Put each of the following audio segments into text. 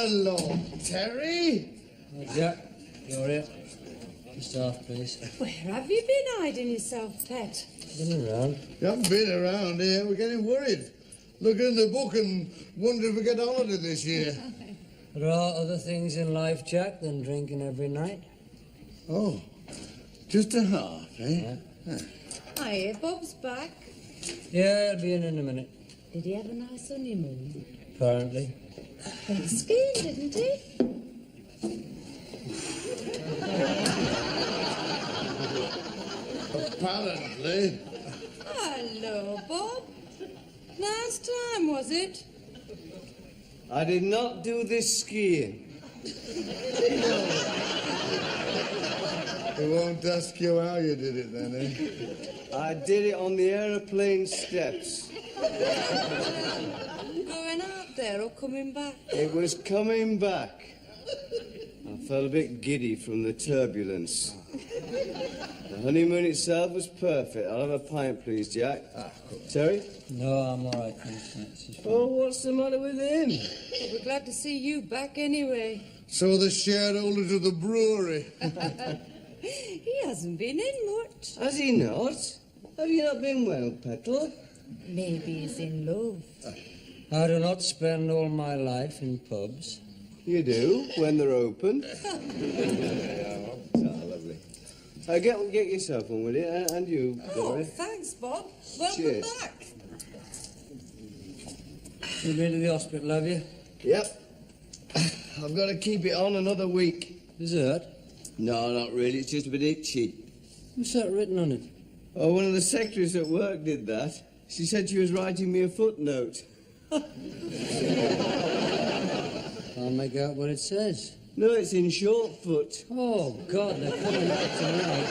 Hello, Terry. Oh, Jack, you're here. Just off, please. Where have you been hiding yourself, pet? Been around. You haven't been around here. We're getting worried. Looking in the book and wonder if we get a holiday this year. There are other things in life, Jack, than drinking every night. Oh, just a half, eh? Yeah. Hiya, Bob's back. Yeah, I'll be in a minute. Did he have a nice honeymoon? Apparently. Went skiing, didn't he? Apparently. Hello, Bob. Nice time, was it? I did not do this skiing. We won't ask you how you did it then, eh? I did it on the aeroplane steps. Going out there or coming back? It was coming back. I felt a bit giddy from the turbulence. The honeymoon itself was perfect. I'll have a pint, please, Jack. Terry? No, I'm all right, thanks. It's just fine. Oh, what's the matter with him? But we're glad to see you back anyway. So the shareholders of the brewery. He hasn't been in much. Has he not? Have you not been well, Petal? Maybe he's in love. I do not spend all my life in pubs. You do, when they're open. Lovely. Get yourself one, will you? And you, Oh, Dory. thanks, Bob. Welcome Cheers. back. You been to the hospital, have you? Yep. I've got to keep it on another week. Dessert? No, not really. It's just a bit itchy. What's that written on it? Oh, one of the secretaries at work did that. She said she was writing me a footnote. Can't make out what it says. No, it's in short foot. Oh, God, they're coming back tonight.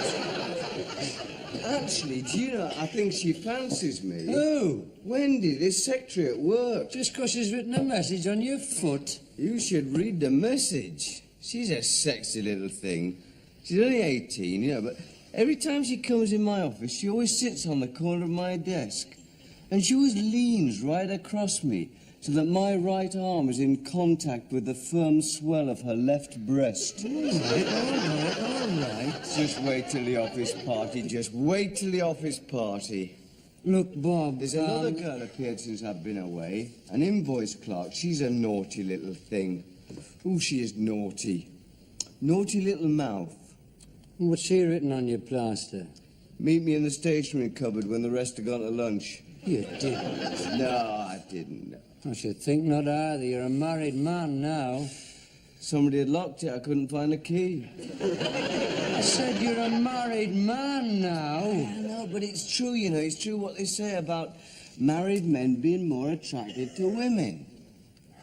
Actually, do you know, I think she fancies me. Who? Wendy, this secretary at work. Just 'cause she's written a message on your foot. You should read the message. She's a sexy little thing. She's only 18, you know, but every time she comes in my office, she always sits on the corner of my desk. And she always leans right across me so that my right arm is in contact with the firm swell of her left breast. All right. Just wait till the office party. Just wait till the office party. Look, Bob, There's another girl appeared since I've been away. An invoice clerk. She's a naughty little thing. Oh, she is naughty. Naughty little mouth. What's she written on your plaster? Meet me in the stationery cupboard when the rest have gone to lunch. You didn't. No, I didn't. I should think not either. You're a married man now. Somebody had locked it. I couldn't find a key. I said you're a married man now. No, but it's true, you know. It's true what they say about married men being more attracted to women.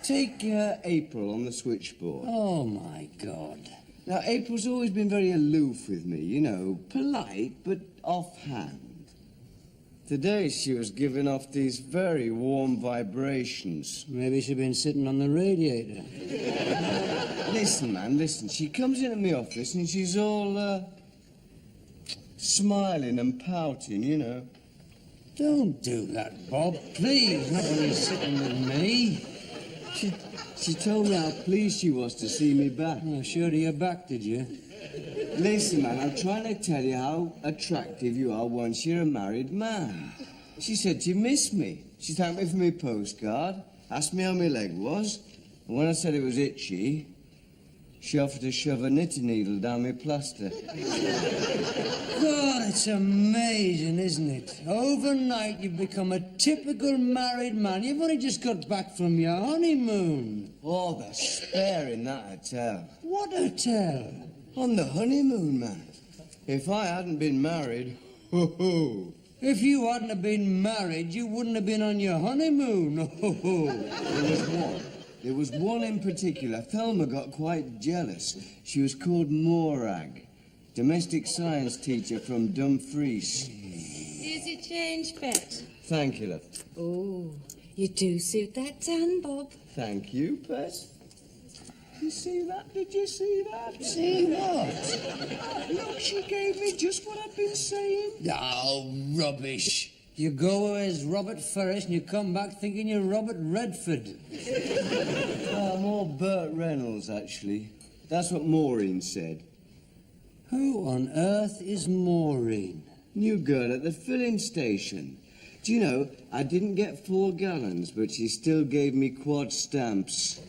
Take April on the switchboard. Oh, my God. Now, April's always been very aloof with me, you know, polite, but offhand. Today she was giving off these very warm vibrations. Maybe she's been sitting on the radiator. Listen, man, listen. She comes into my office and she's all, smiling and pouting, you know. Don't do that, Bob. Please, not when you're sitting with me. She told me how pleased she was to see me back. Oh, sure you're back, did you? Listen, man, I'm trying to tell you how attractive you are once you're a married man. She said she missed me. She thanked me for my postcard, asked me how my leg was, and when I said it was itchy, she offered to shove a knitting needle down my plaster. God, it's amazing, isn't it? Overnight, you've become a typical married man. You've only just got back from your honeymoon. Oh, the spare in that hotel. What a tell. On the honeymoon, man. If I hadn't been married, ho-ho. If you hadn't have been married, you wouldn't have been on your honeymoon. There was one in particular. Thelma got quite jealous. She was called Morag, domestic science teacher from Dumfries. Here's your change, pet. Thank you, love. Oh, you do suit that tan, Bob. Thank you, Pet. You see that? Did you see that? See what? Look, she gave me just what I've been saying. Oh, rubbish. You go as Robert Ferris and you come back thinking you're Robert Redford. More Burt Reynolds, actually. That's what Maureen said. Who on earth is Maureen? New girl at the filling station. Do you know, I didn't get 4 gallons, but she still gave me quad stamps.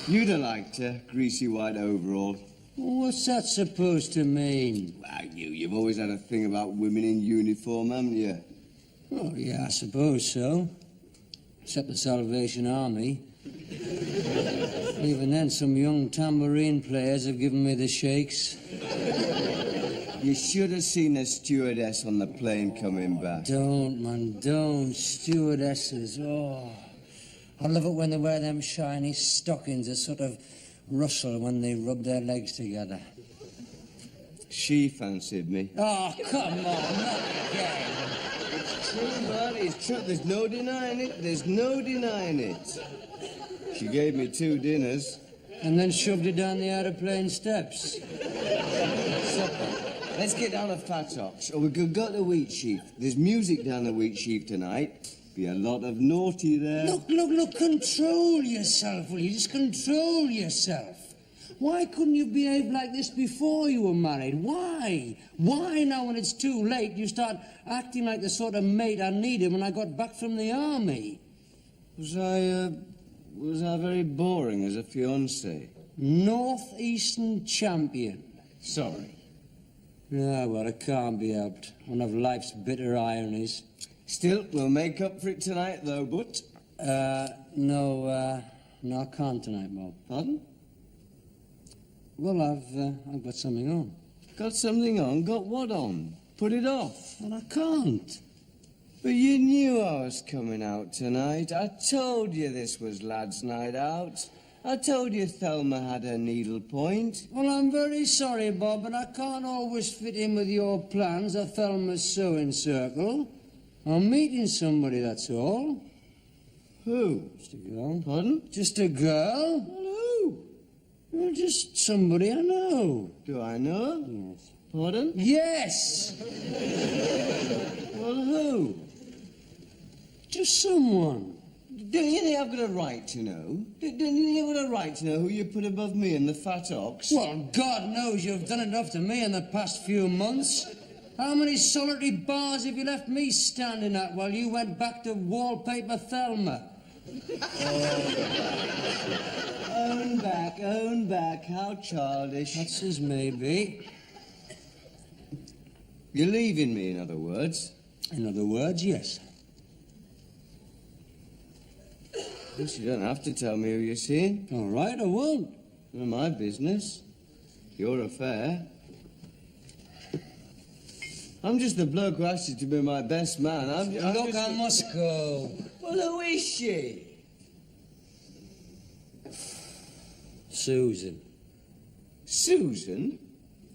You'd have liked her, greasy white overall. What's that supposed to mean? Well, you've always had a thing about women in uniform, haven't you? Oh, yeah, I suppose so. Except the Salvation Army. Even then, some young tambourine players have given me the shakes. You should have seen the stewardess on the plane coming back. Don't, man, don't. Stewardesses, oh. I love it when they wear them shiny stockings that sort of rustle when they rub their legs together. She fancied me. Oh, come on, not again. It's true, man, it's true. There's no denying it. There's no denying it. She gave me 2 dinners. And then shoved it down the aeroplane steps. Supper. Let's get down to Fat Ox, or we could go to Wheat Sheaf. There's music down the Wheat Sheaf tonight. Be a lot of naughty there. Look, control yourself, will you? Just control yourself. Why couldn't you behave like this before you were married? Why? Why now when it's too late you start acting like the sort of mate I needed when I got back from the army? Was I very boring as a fiancé? Northeastern champion. Sorry. Yeah, well, it can't be helped. One of life's bitter ironies. Still, we'll make up for it tonight, though, but... No, I can't tonight, Bob. Pardon? Well, I've got something on. Got something on? Got what on? Put it off. Well, I can't. But you knew I was coming out tonight. I told you this was lads' night out. I told you Thelma had her needlepoint. Well, I'm very sorry, Bob, but I can't always fit in with your plans at Thelma's sewing circle. I'm meeting somebody, that's all. Who? Just a girl. Pardon? Just a girl? Well, who? Well, just somebody I know. Do I know? Yes. Pardon? Yes! Well, who? Just someone. Don't you think I've got a right to know? Don't you think I've got a right to know who you put above me and the Fat Ox? Well, God knows you've done enough to me in the past few months. How many solitary bars have you left me standing at while you went back to wallpaper Thelma? Own back, how childish. That's as may be. You're leaving me, in other words. In other words, yes. Yes, you don't have to tell me who you're seeing. All right, I won't. None of my business. Your affair. I'm just the bloke who asked you to be my best man. Look, I must go. Well, who is she? Susan. Susan?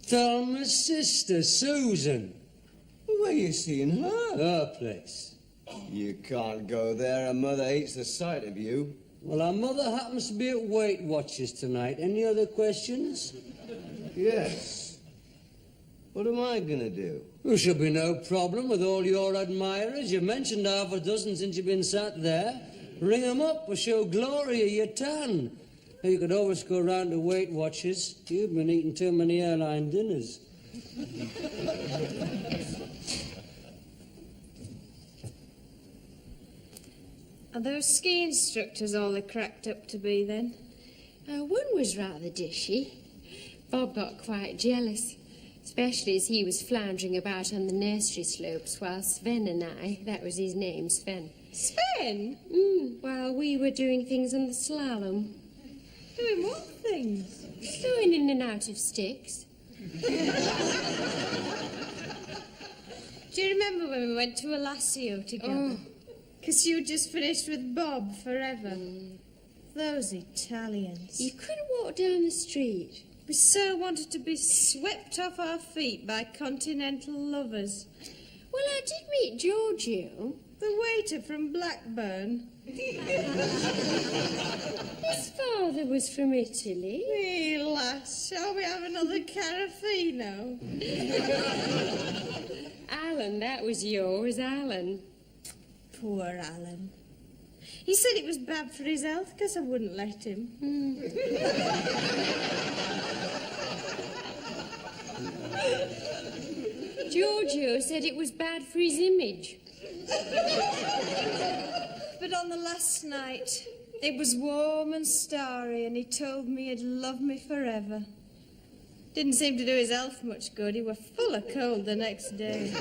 Thelma's sister, Susan. Where are you seeing her? Her place. You can't go there. Her mother hates the sight of you. Well, our mother happens to be at Weight Watchers tonight. Any other questions? Yes. What am I going to do? There should be no problem with all your admirers. You've mentioned half a dozen since you've been sat there. Ring 'em up or show Gloria your tan. You could always go round to Weight Watchers. You've been eating too many airline dinners. Are those ski instructors all they cracked up to be, then? One was rather dishy. Bob got quite jealous, especially as he was floundering about on the nursery slopes while Sven and I, that was his name, Sven. Sven? While we were doing things on the slalom. Doing what things? Going in and out of sticks. Do you remember when we went to Alassio together? Because you just finished with Bob forever. Those Italians. You couldn't walk down the street. We so wanted to be swept off our feet by continental lovers. Well, I did meet Giorgio. The waiter from Blackburn. His father was from Italy. Hey, lass, shall we have another Carafino? Alan, that was yours, Alan. Poor Alan. He said it was bad for his health because I wouldn't let him. Giorgio said it was bad for his image. But on the last night, it was warm and starry, and he told me he'd love me forever. Didn't seem to do his health much good. He were full of cold the next day.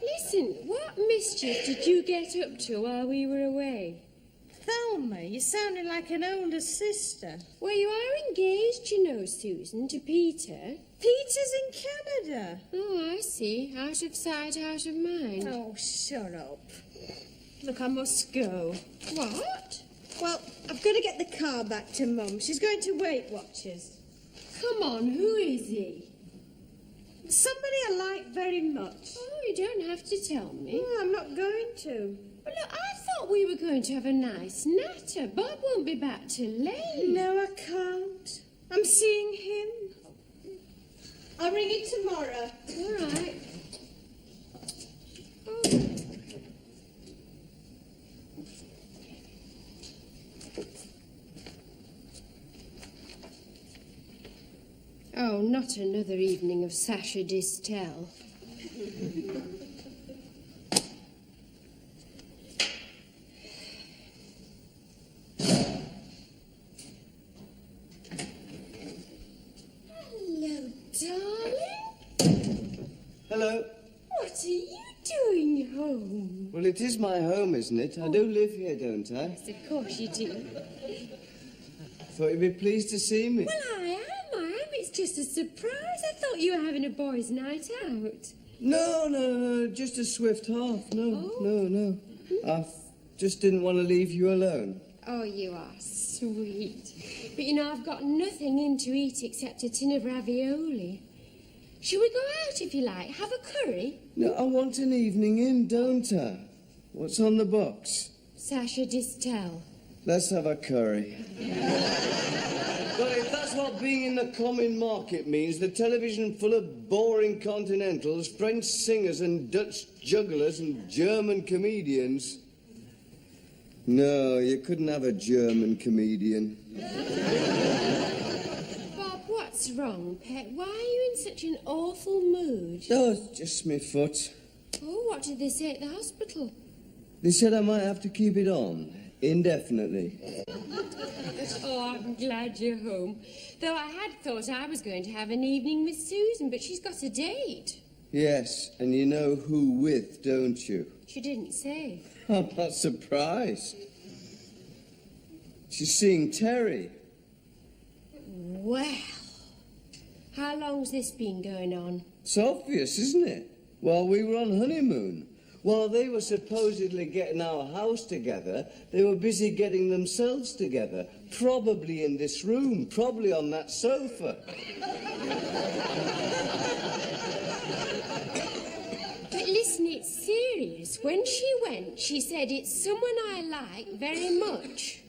Listen, what mischief did you get up to while we were away? Thelma, you sounded like an older sister. Well, you are engaged, you know, Susan, to Peter. Peter's in Canada. Oh, I see. Out of sight, out of mind. Oh, shut up. Look, I must go. What? Well, I've got to get the car back to Mum. She's going to Weight Watchers. Come on, who is he? Somebody I like very much. Oh, you don't have to tell me. Oh, I'm not going to. But look, I thought we were going to have a nice natter. Bob won't be back till late. No, I can't. I'm seeing him. I'll ring you tomorrow. All right. Oh. Oh, not another evening of Sasha Distel. Hello, darling. Hello. What are you doing home? Well, it is my home, isn't it? I do live here, don't I? Yes, of course you do. Thought you'd be pleased to see me. Well, I am. It's just a surprise. I thought you were having a boys' night out. No, just a swift half. No, Oh. no. I just didn't want to leave you alone. Oh, you are sweet. But, you know, I've got nothing in to eat except a tin of ravioli. Shall we go out, if you like? Have a curry? No, I want an evening in, don't I? What's on the box? Sasha Distel. Let's have a curry. Well, if that's what being in the common market means, the television full of boring continentals, French singers and Dutch jugglers and German comedians. No, you couldn't have a German comedian. Bob, what's wrong, pet? Why are you in such an awful mood? Oh, it's just my foot. Oh, what did they say at the hospital? They said I might have to keep it on indefinitely. Oh, I'm glad you're home. Though I had thought I was going to have an evening with Susan, but she's got a date. Yes, and you know who with, don't you? She didn't say. I'm not surprised. She's seeing Terry. Well, how long's this been going on? It's obvious, isn't it? While we were on honeymoon. While they were supposedly getting our house together, they were busy getting themselves together. Probably in this room, probably on that sofa. But listen, it's serious. When she went, she said it's someone I like very much.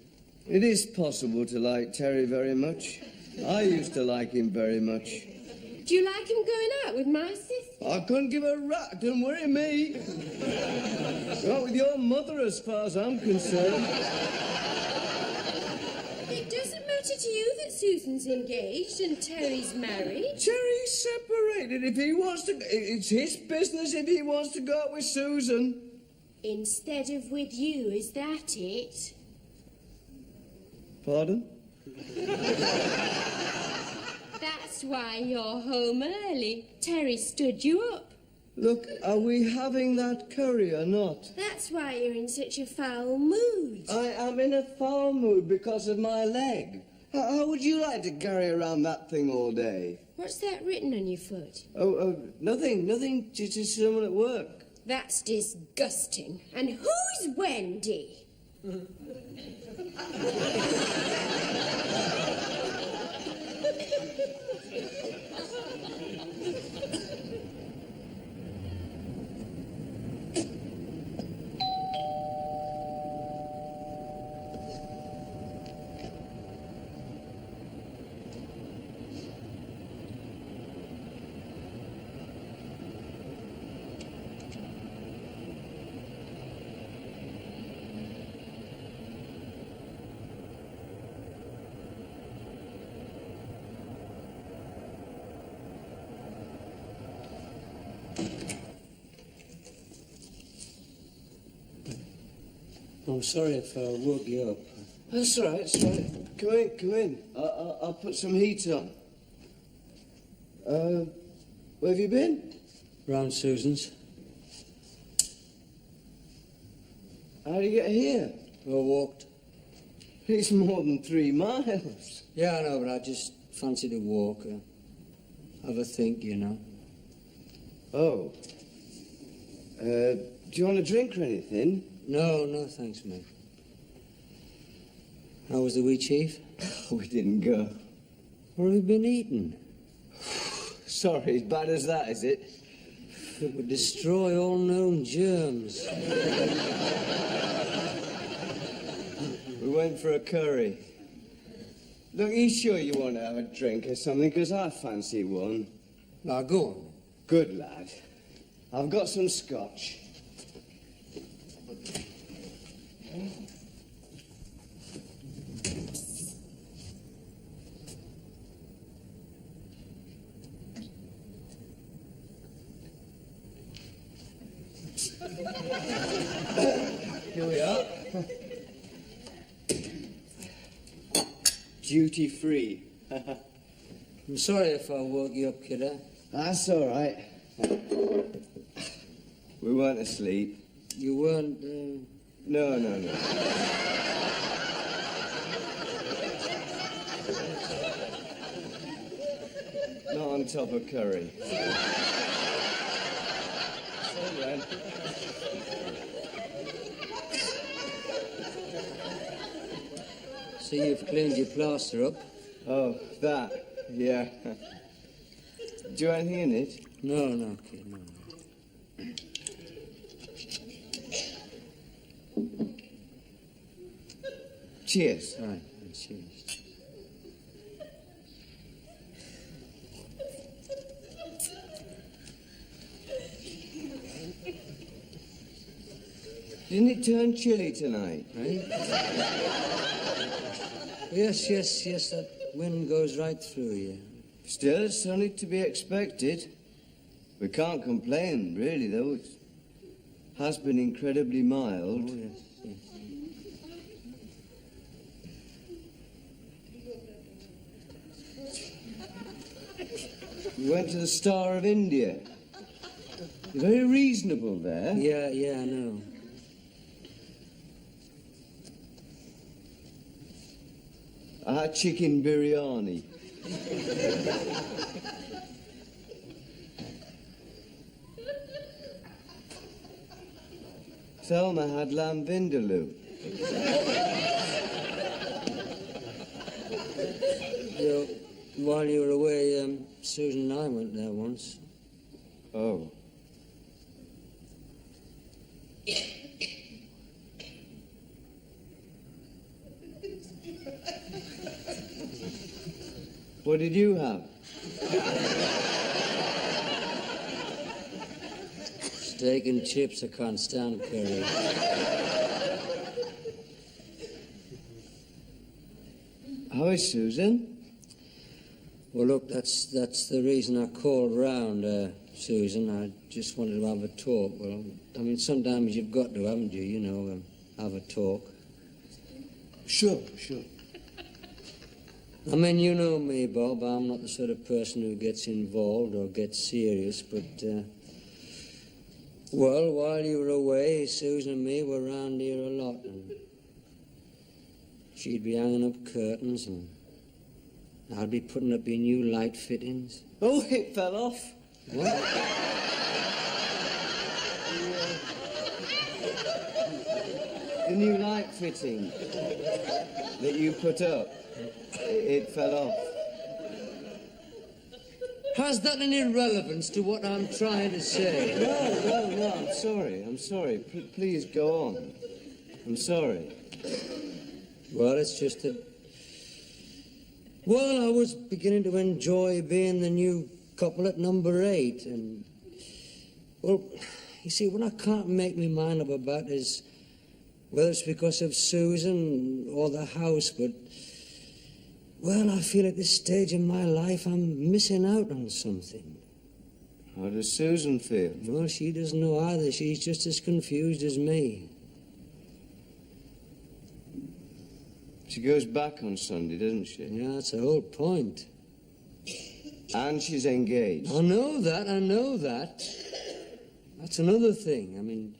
It is possible to like Terry very much. I used to like him very much. Do you like him going out with my sister? I couldn't give a rat, don't worry me. Not with your mother as far as I'm concerned. It doesn't matter to you that Susan's engaged and Terry's married. Terry's separated. If he wants to... It's his business if he wants to go out with Susan. Instead of with you, is that it? Pardon? That's why you're home early. Terry stood you up. Look, are we having that curry or not? That's why you're in such a foul mood. I am in a foul mood because of my leg. How would you like to carry around that thing all day? What's that written on your foot? Oh, nothing. Just someone at work. That's disgusting. And who's Wendy? I'm sorry if I woke you up. That's all right, that's all right. Come in, come in. I'll put some heat on. Where have you been? Round Susan's. How did you get here? I walked. It's more than 3 miles. Yeah, I know, but I just fancied a walk. Have a think, you know. Oh. Do you want a drink or anything? No, no, thanks, mate. How was the wee chief? We didn't go. What have you been eating? Sorry, as bad as that, is it? It would destroy all known germs. We went for a curry. Look, are you sure you want to have a drink or something? Because I fancy one. Now, go on. Good lad. I've got some scotch. Here we are. Duty free. I'm sorry if I woke you up, kiddo. That's all right. We weren't asleep. You weren't, No. Not on top of curry. So then. So you've cleaned your plaster up? Oh, that. Yeah. Do you want anything in it? No, kid, no. Cheers. All right, cheers. Didn't it turn chilly tonight? Right? Yes, that wind goes right through you. Still, it's only to be expected. We can't complain, really, though. It has been incredibly mild. Oh, yes. We went to the Star of India. You're very reasonable there. Yeah, I know. I had chicken biryani. Thelma had lamb vindaloo. While you were away, Susan and I went there once. Oh. What did you have? Steak and chips, I can't stand curry. How is Susan? Well, look, that's the reason I called round, Susan. I just wanted to have a talk. Well, I mean, sometimes you've got to, haven't you? You know, have a talk. Sure. I mean, you know me, Bob. I'm not the sort of person who gets involved or gets serious, but, well, while you were away, Susan and me were round here a lot, and she'd be hanging up curtains, and I'd be putting up your new light fittings. Oh, it fell off. What? The new light fitting that you put up, it fell off. Has that any relevance to what I'm trying to say? No, I'm sorry. Please go on. I'm sorry. Well, it's just that... Well, I was beginning to enjoy being the new couple at number 8, and... Well, you see, what I can't make my mind up about is whether it's because of Susan or the house, but... Well, I feel at this stage in my life I'm missing out on something. How does Susan feel? Well, she doesn't know either. She's just as confused as me. She goes back on Sunday, doesn't she? Yeah, that's the whole point. And she's engaged. I know that. That's another thing. I mean,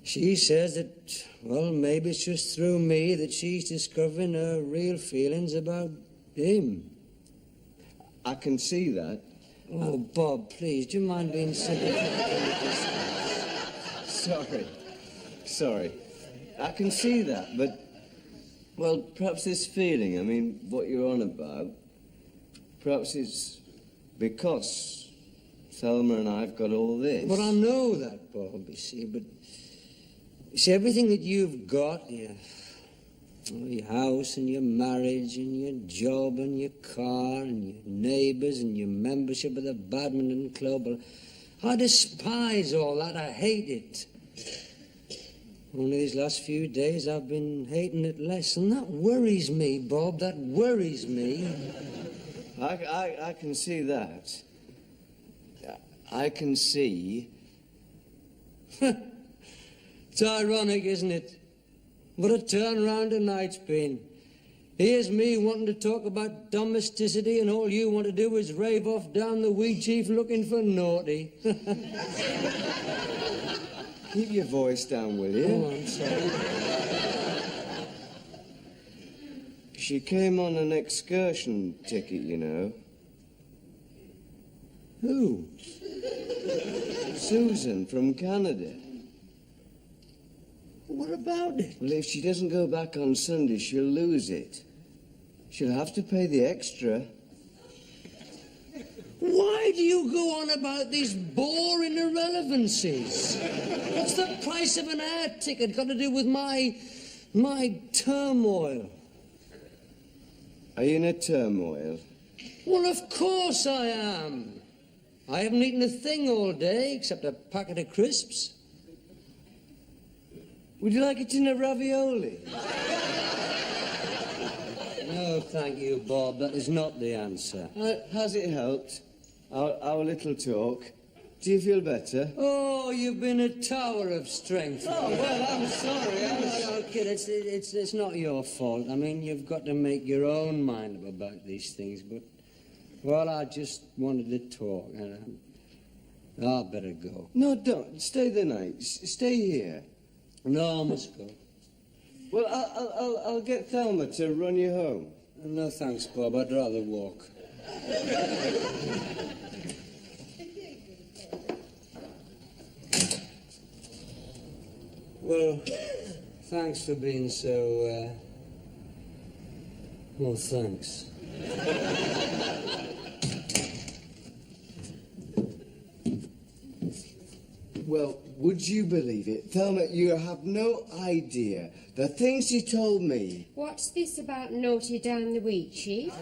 she says that, well, maybe it's just through me that she's discovering her real feelings about him. I can see that. Oh, Bob, please, do you mind being sympathetic? Sorry. I can see that, but, well, perhaps this feeling, I mean, what you're on about, perhaps it's because Thelma and I've got all this. But I know that, Bob, you see, but... You see, everything that you've got, your house and your marriage and your job and your car and your neighbours and your membership of the badminton club, I despise all that. I hate it. Only these last few days I've been hating it less, and that worries me, Bob. That worries me. I can see that. I can see... It's ironic, isn't it? What a turnaround tonight's been. Here's me wanting to talk about domesticity, and all you want to do is rave off down the wee chief looking for naughty. Keep your voice down, will you? Oh, I'm sorry. She came on an excursion ticket, you know. Who? Susan from Canada. What about it? Well, if she doesn't go back on Sunday, she'll lose it. She'll have to pay the extra. Why do you go on about these boring irrelevancies? What's the price of an air ticket got to do with my turmoil? Are you in a turmoil? Well, of course I am. I haven't eaten a thing all day except a packet of crisps. Would you like a tin of ravioli? No, thank you, Bob. That is not the answer. Has it helped? Our little talk. Do you feel better? Oh, you've been a tower of strength. Oh, well, I'm sorry. No, kid, it's not your fault. I mean, you've got to make your own mind up about these things, but... Well, I just wanted to talk. I'll better go. No, don't. Stay the night. Stay here. No, I must go. Well, I'll get Thelma to run you home. No, thanks, Bob. I'd rather walk. Well, thanks for being so, well, thanks. Well, would you believe it? Thelma, you have no idea the things she told me. What's this about naughty down the wheat, Chief?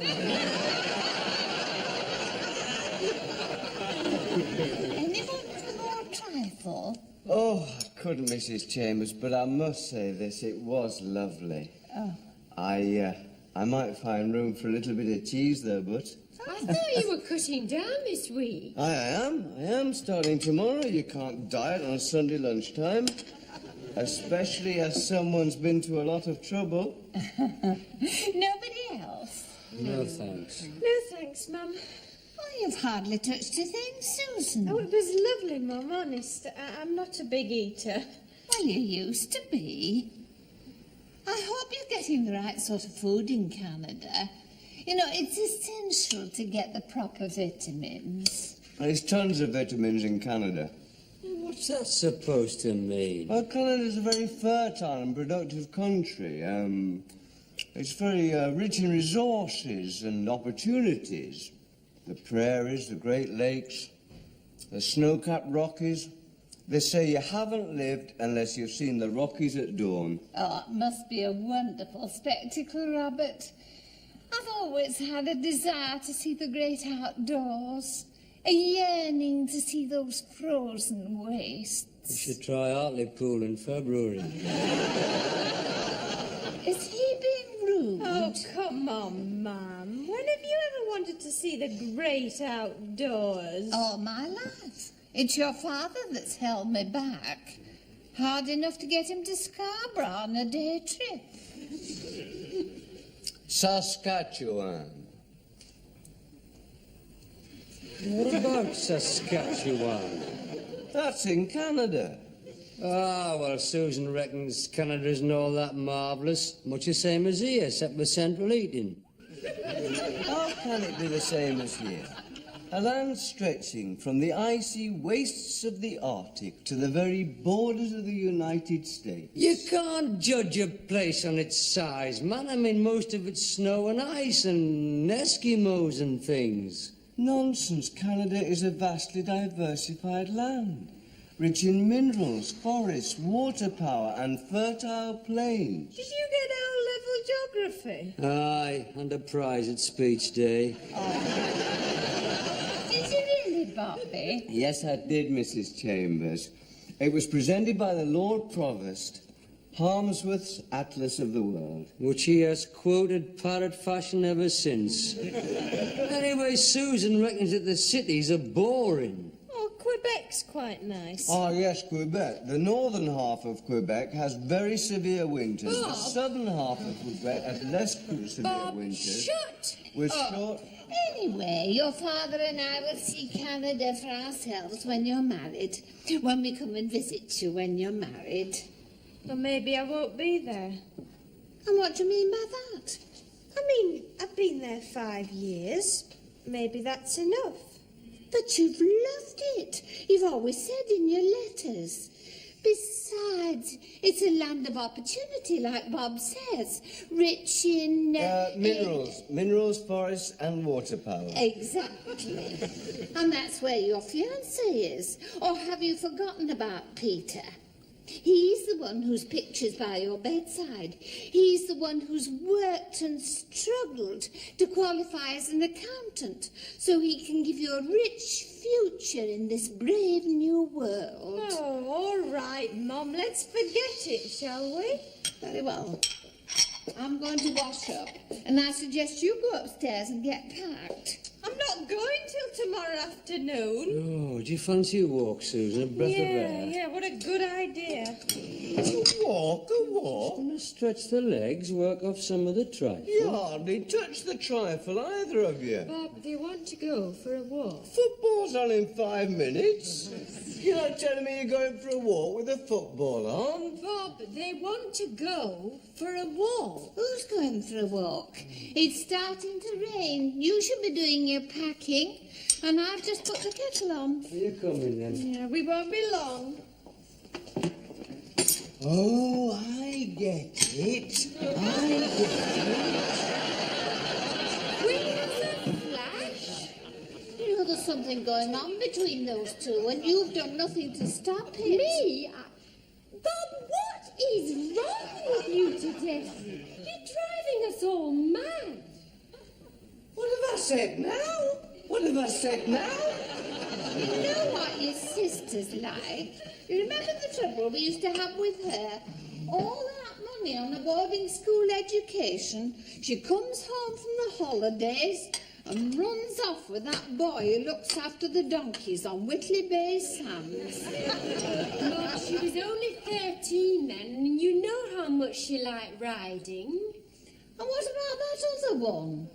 Anyone for more trifle? Oh, I couldn't, Mrs. Chambers, but I must say this, it was lovely. Oh. I might find room for a little bit of cheese, though, but... I thought you were cutting down this week. I am starting tomorrow. You can't diet on Sunday lunchtime, especially as someone's been to a lot of trouble. Nobody else? No, thanks. No thanks, Mum. Oh, you've hardly touched a thing, Susan. Oh, it was lovely, Mum, honest. I'm not a big eater. Well, you used to be. I hope you're getting the right sort of food in Canada. You know, it's essential to get the proper vitamins. There's tons of vitamins in Canada. What's that supposed to mean? Well, Canada's a very fertile and productive country. It's very rich in resources and opportunities. The prairies, the Great Lakes, the snow-capped Rockies. They say you haven't lived unless you've seen the Rockies at dawn. Oh, it must be a wonderful spectacle, Robert. I've always had a desire to see the great outdoors, a yearning to see those frozen wastes. You should try Hartlepool in February. Is he being rude? Oh, come on, Mum. When have you ever wanted to see the great outdoors? All my life. It's your father that's held me back. Hard enough to get him to Scarborough on a day trip. Saskatchewan. What about Saskatchewan? That's in Canada. Ah, well, Susan reckons Canada isn't all that marvellous. Much the same as here, except with central heating. How can it be the same as here? A land stretching from the icy wastes of the Arctic to the very borders of the United States. You can't judge a place on its size, man. I mean, most of it's snow and ice and Eskimos and things. Nonsense. Canada is a vastly diversified land, rich in minerals, forests, water power and fertile plains. Did you get O-level geography? Aye, and a prize at speech day. Did you really, Bobby? Yes, I did, Mrs. Chambers. It was presented by the Lord Provost, Harmsworth's Atlas of the World. Which he has quoted parrot fashion ever since. Anyway, Susan reckons that the cities are boring. Oh, Quebec's quite nice. Ah, yes, Quebec. The northern half of Quebec has very severe winters. The southern half of Quebec has less severe winters. Shut! With short... Anyway, your father and I will see Canada for ourselves when you're married. When we come and visit you when you're married. Well, maybe I won't be there. And what do you mean by that? I mean, I've been there 5 years. Maybe that's enough. But you've loved it. You've always said in your letters. Besides, it's a land of opportunity, like Bob says. Rich in... minerals, forests and water power. Exactly. And that's where your fiancé is. Or have you forgotten about Peter? He's the one whose picture's by your bedside. He's the one who's worked and struggled to qualify as an accountant so he can give you a rich future in this brave new world. Oh, all right, Mum. Let's forget it, shall we? Very well. I'm going to wash up, and I suggest you go upstairs and get packed. I'm not going till tomorrow afternoon. Oh, do you fancy a walk, Susan? A breath of air? Yeah, what a good idea. A walk? Gonna stretch the legs, work off some of the trifle. You hardly touch the trifle, either of you. Bob, they want to go for a walk. Football's on in 5 minutes. You're not telling me you're going for a walk with a football on? Bob, they want to go for a walk. Who's going for a walk? It's starting to rain. You should be doing your packing, and I've just put the kettle on. Are you coming then? Yeah, we won't be long. Oh, I get it. I get it. Where's the flash? You know there's something going on between those two, and you've done nothing to stop it. Me? Bob, what is wrong with you today? You're driving us all mad. What have I said now? What have I said now? You know what your sister's like. You remember the trouble we used to have with her? All that money on a boarding school education. She comes home from the holidays and runs off with that boy who looks after the donkeys on Whitley Bay Sands. Mum, she was only 13 then, and you know how much she liked riding. And what about that other one?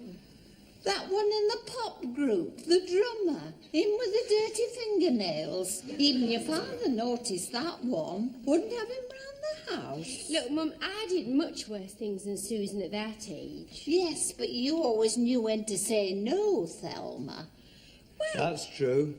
That one in the pop group, the drummer, him with the dirty fingernails. Even your father noticed that one. Wouldn't have him round the house. Look, Mum, I did much worse things than Susan at that age. Yes, but you always knew when to say no, Thelma. That's true.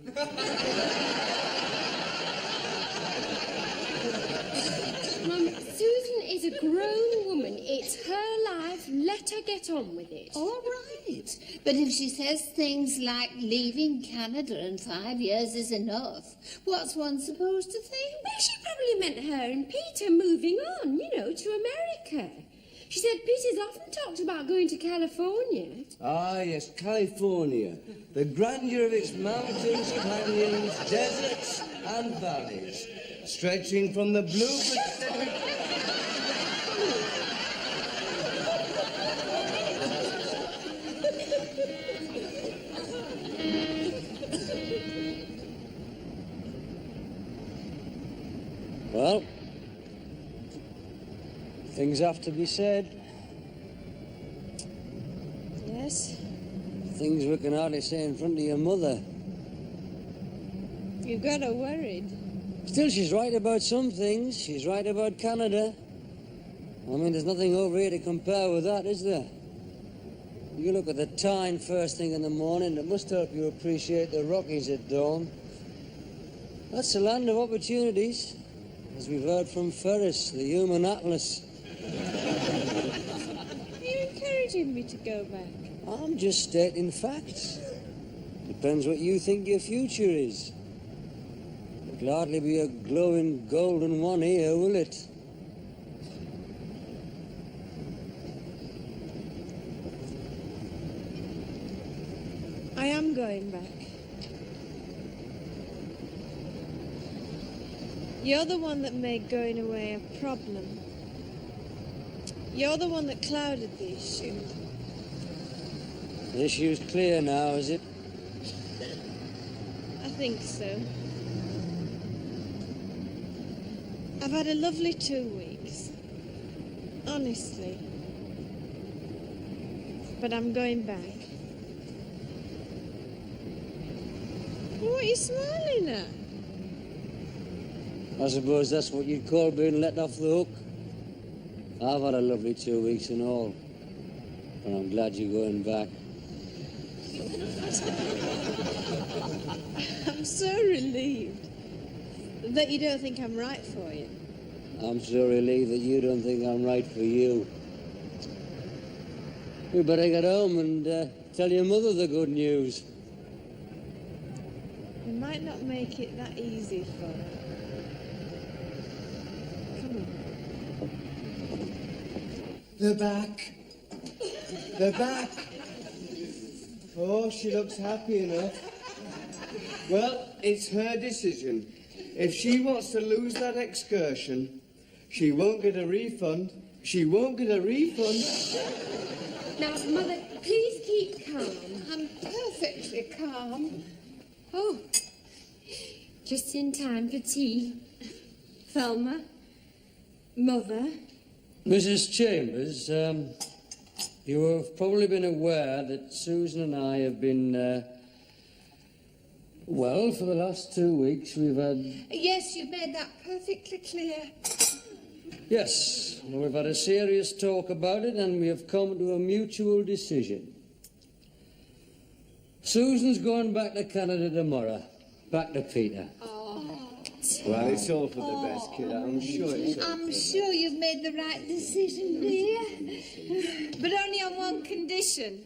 Mum, Susan is a grown woman. It's her life. Let her get on with it. All right. But if she says things like leaving Canada in 5 years is enough, what's one supposed to think? Well, she probably meant her and Peter moving on, you know, to America. She said Peter's often talked about going to California. Ah, yes, California. The grandeur of its mountains, canyons, deserts and valleys, stretching from the blue Pacific... Well, things have to be said. Yes. Things we can hardly say in front of your mother. You got her worried. Still, she's right about some things. She's right about Canada. I mean, there's nothing over here to compare with that, is there? You look at the Tyne first thing in the morning, it must help you appreciate the Rockies at dawn. That's the land of opportunities, as we've heard from Ferris, the human atlas. Are you encouraging me to go back? I'm just stating facts. Depends what you think your future is. It'll hardly be a glowing golden one here, will it? I am going back. You're the one that made going away a problem. You're the one that clouded the issue. The issue's clear now, is it? I think so. I've had a lovely 2 weeks. Honestly. But I'm going back. What are you smiling at? I suppose that's what you'd call being let off the hook. I've had a lovely 2 weeks and all. But I'm glad you're going back. I'm so relieved that you don't think I'm right for you. I'm so relieved that you don't think I'm right for you. We better get home and tell your mother the good news. We might not make it that easy for her. Come on. They're back. They're back. Oh, she looks happy enough. Well, it's her decision. If she wants to lose that excursion, she won't get a refund. She won't get a refund. Now, Mother, please keep calm. I'm perfectly calm. Oh, just in time for tea. Thelma, Mother. Mrs. Chambers, you have probably been aware that Susan and I have been, well, for the last 2 weeks we've had... Yes, you've made that perfectly clear. Yes, we've had a serious talk about it and we have come to a mutual decision. Susan's going back to Canada tomorrow. Back to Peter. Well, it's all for the best, kid. I'm sure it's all. I'm sure you've made the right decision, dear. But only on one condition.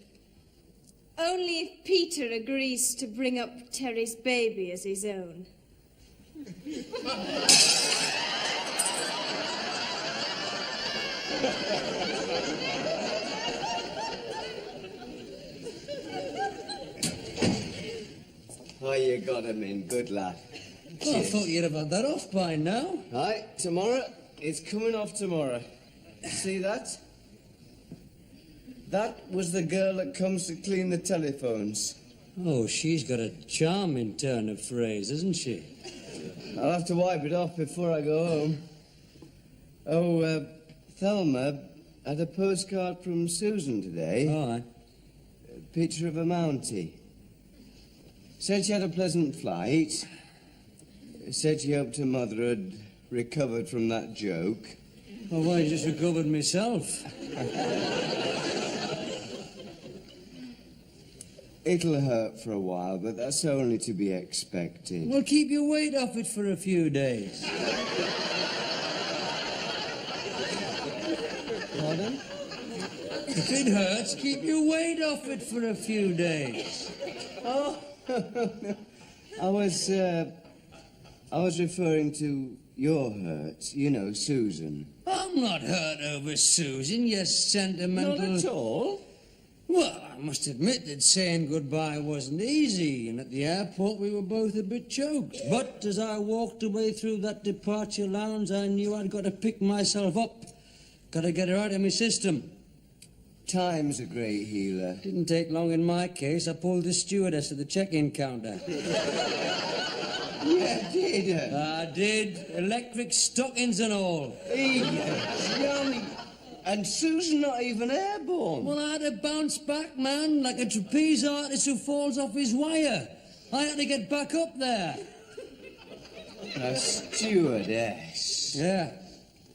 Only if Peter agrees to bring up Terry's baby as his own. Oh, you got him in. Good lad. Oh, I thought you'd have had that off by now. Right, tomorrow. It's coming off tomorrow. See that? That was the girl that comes to clean the telephones. Oh, she's got a charming turn of phrase, hasn't she? I'll have to wipe it off before I go home. Oh, Thelma had a postcard from Susan today. All right. A picture of a Mountie. Said she had a pleasant flight. Said she hoped her mother had recovered from that joke. Well, I just recovered myself. It'll hurt for a while, but that's only to be expected. Well, keep your weight off it for a few days. Pardon? If it hurts, keep your weight off it for a few days. Oh, I was referring to your hurt. You know, Susan. I'm not hurt over Susan, you sentimental... Not at all. Well, I must admit that saying goodbye wasn't easy, and at the airport we were both a bit choked. But as I walked away through that departure lounge, I knew I'd got to pick myself up. Got to get her out of my system. Time's a great healer. Didn't take long in my case. I pulled the stewardess at the check-in counter. Yeah, did you? I did. Electric stockings and all. Hey, Johnny. And Susan not even airborne. Well, I had to bounce back, man, like a trapeze artist who falls off his wire. I had to get back up there. A stewardess. Yeah.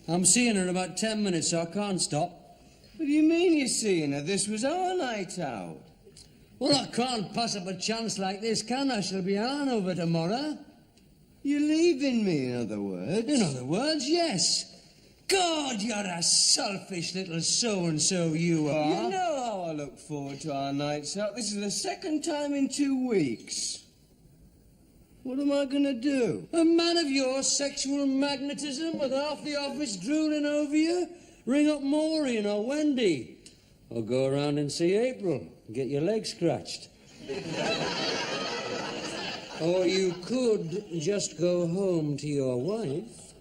I'm seeing her in about 10 minutes, so I can't stop. What do you mean you're seeing her? This was our night out. Well, I can't pass up a chance like this, can I? She'll be Hanover tomorrow. You're leaving me, in other words? In other words, yes. God, you're a selfish little so-and-so you are. You know how I look forward to our nights out. This is the second time in 2 weeks. What am I going to do? A man of your sexual magnetism with half the office drooling over you? Ring up Maureen or Wendy. Or go around and see April and get your leg scratched. Or you could just go home to your wife